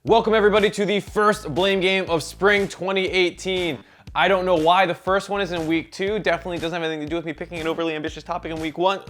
Welcome everybody to the first blame game of spring 2018. I don't know why the first one is in week 2. Definitely doesn't have anything to do with me picking an overly ambitious topic in week 1.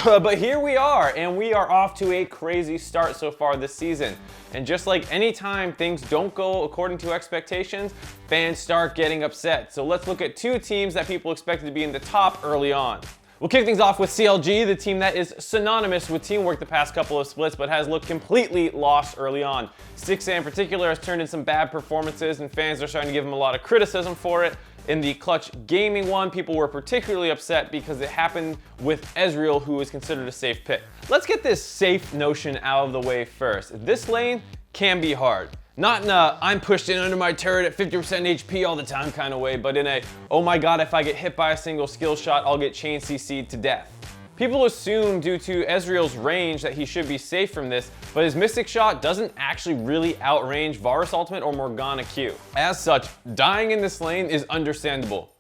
But here we are, and we are off to a crazy start so far this season. And just like any time things don't go according to expectations, fans start getting upset. So let's look at 2 teams that people expected to be in the top early on. We'll kick things off with CLG, the team that is synonymous with teamwork the past couple of splits, but has looked completely lost early on. Dixxay in particular has turned in some bad performances, and fans are starting to give him a lot of criticism for it. In the Clutch Gaming one, people were particularly upset because it happened with Ezreal, who was considered a safe pick. Let's get this safe notion out of the way first. This lane can be hard. Not in a, I'm pushed in under my turret at 50% HP all the time kind of way, but in a, oh my god, if I get hit by a single skill shot, I'll get chain CC'd to death. People assume due to Ezreal's range that he should be safe from this, but his Mystic Shot doesn't actually really outrange Varus Ultimate or Morgana Q. As such, dying in this lane is understandable.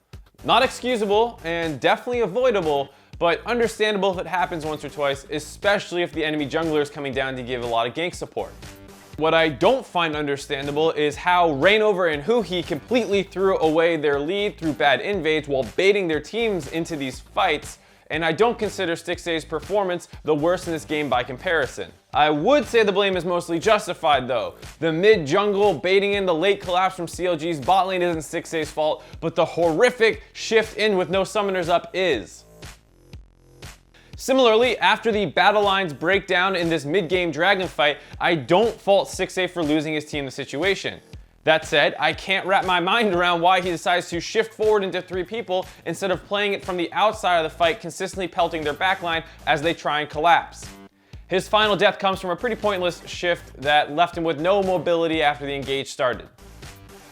Not excusable, and definitely avoidable, but understandable if it happens once or twice, especially if the enemy jungler is coming down to give a lot of gank support. What I don't find understandable is how Reignover and Huhi completely threw away their lead through bad invades while baiting their teams into these fights, and I don't consider Dixxay's performance the worst in this game by comparison. I would say the blame is mostly justified though. The mid-jungle baiting in the late collapse from CLG's bot lane isn't Dixxay's fault, but the horrific shift in with no summoners up is. Similarly, after the battle lines break down in this mid-game dragon fight, I don't fault Dixxay for losing his team the situation. That said, I can't wrap my mind around why he decides to shift forward into 3 people instead of playing it from the outside of the fight, consistently pelting their backline as they try and collapse. His final death comes from a pretty pointless shift that left him with no mobility after the engage started.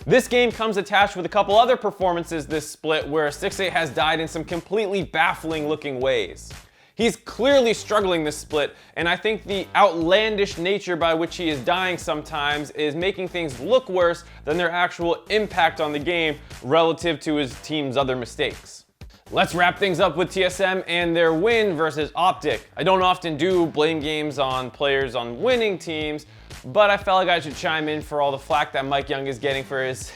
This game comes attached with a couple other performances this split where Dixxay has died in some completely baffling looking ways. He's clearly struggling this split, and I think the outlandish nature by which he is dying sometimes is making things look worse than their actual impact on the game relative to his team's other mistakes. Let's wrap things up with TSM and their win versus Optic. I don't often do blame games on players on winning teams, but I felt like I should chime in for all the flack that Yeung is getting for his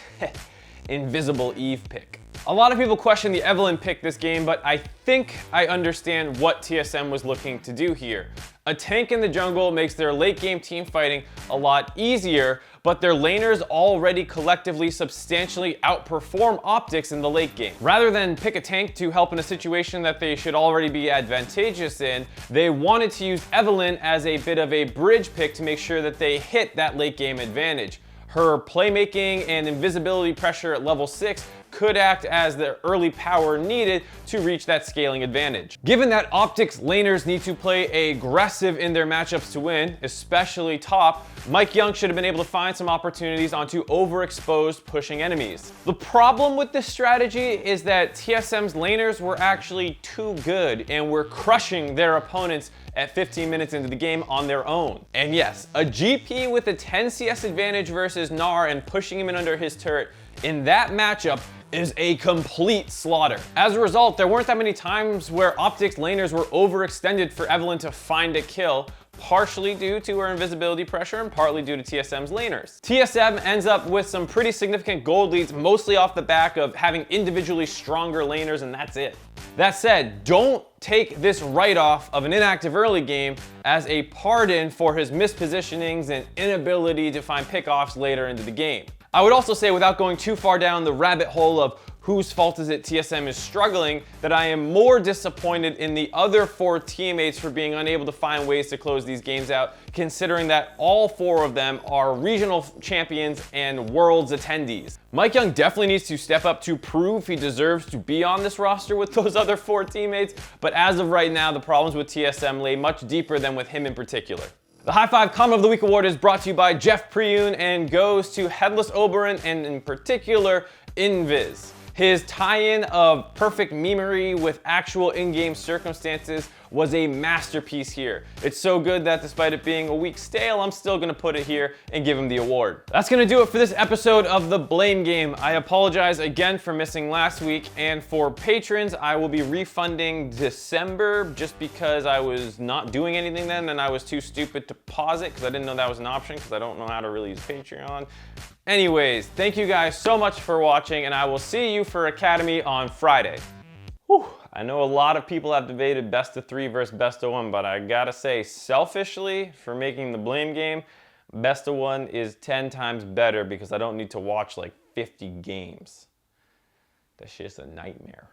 invisible Eve pick. A lot of people question the Evelynn pick this game, but I think I understand what TSM was looking to do here. A tank in the jungle makes their late game team fighting a lot easier, but their laners already collectively substantially outperform Optics in the late game. Rather than pick a tank to help in a situation that they should already be advantageous in, they wanted to use Evelynn as a bit of a bridge pick to make sure that they hit that late game advantage. Her playmaking and invisibility pressure at level 6 could act as the early power needed to reach that scaling advantage. Given that Optics laners need to play aggressive in their matchups to win, especially top, Yeung should have been able to find some opportunities onto overexposed pushing enemies. The problem with this strategy is that TSM's laners were actually too good and were crushing their opponents at 15 minutes into the game on their own. And yes, a GP with a 10 CS advantage versus Gnar and pushing him in under his turret in that matchup is a complete slaughter. As a result, there weren't that many times where Optics laners were overextended for Evelynn to find a kill, partially due to her invisibility pressure and partly due to TSM's laners. TSM ends up with some pretty significant gold leads, mostly off the back of having individually stronger laners, and that's it. That said, don't take this write-off of an inactive early game as a pardon for his mispositionings and inability to find pickoffs later into the game. I would also say, without going too far down the rabbit hole of whose fault is it TSM is struggling, that I am more disappointed in the other 4 teammates for being unable to find ways to close these games out, considering that all 4 of them are regional champions and worlds attendees. Yeung definitely needs to step up to prove he deserves to be on this roster with those other 4 teammates, but as of right now, the problems with TSM lay much deeper than with him in particular. The High Five Comment of the Week award is brought to you by Jeff Priyun and goes to Headless Oberon and in particular Invis. His tie-in of perfect memery with actual in-game circumstances was a masterpiece here. It's so good that despite it being a week stale, I'm still gonna put it here and give him the award. That's gonna do it for this episode of The Blame Game. I apologize again for missing last week, and for patrons, I will be refunding December just because I was not doing anything then and I was too stupid to pause it because I didn't know that was an option because I don't know how to really use Patreon. Anyways, thank you guys so much for watching, and I will see you for Academy on Friday. Whew. I know a lot of people have debated best of 3 versus best of 1, but I gotta say, selfishly, for making the blame game, best of 1 is 10 times better because I don't need to watch like 50 games. That shit's a nightmare.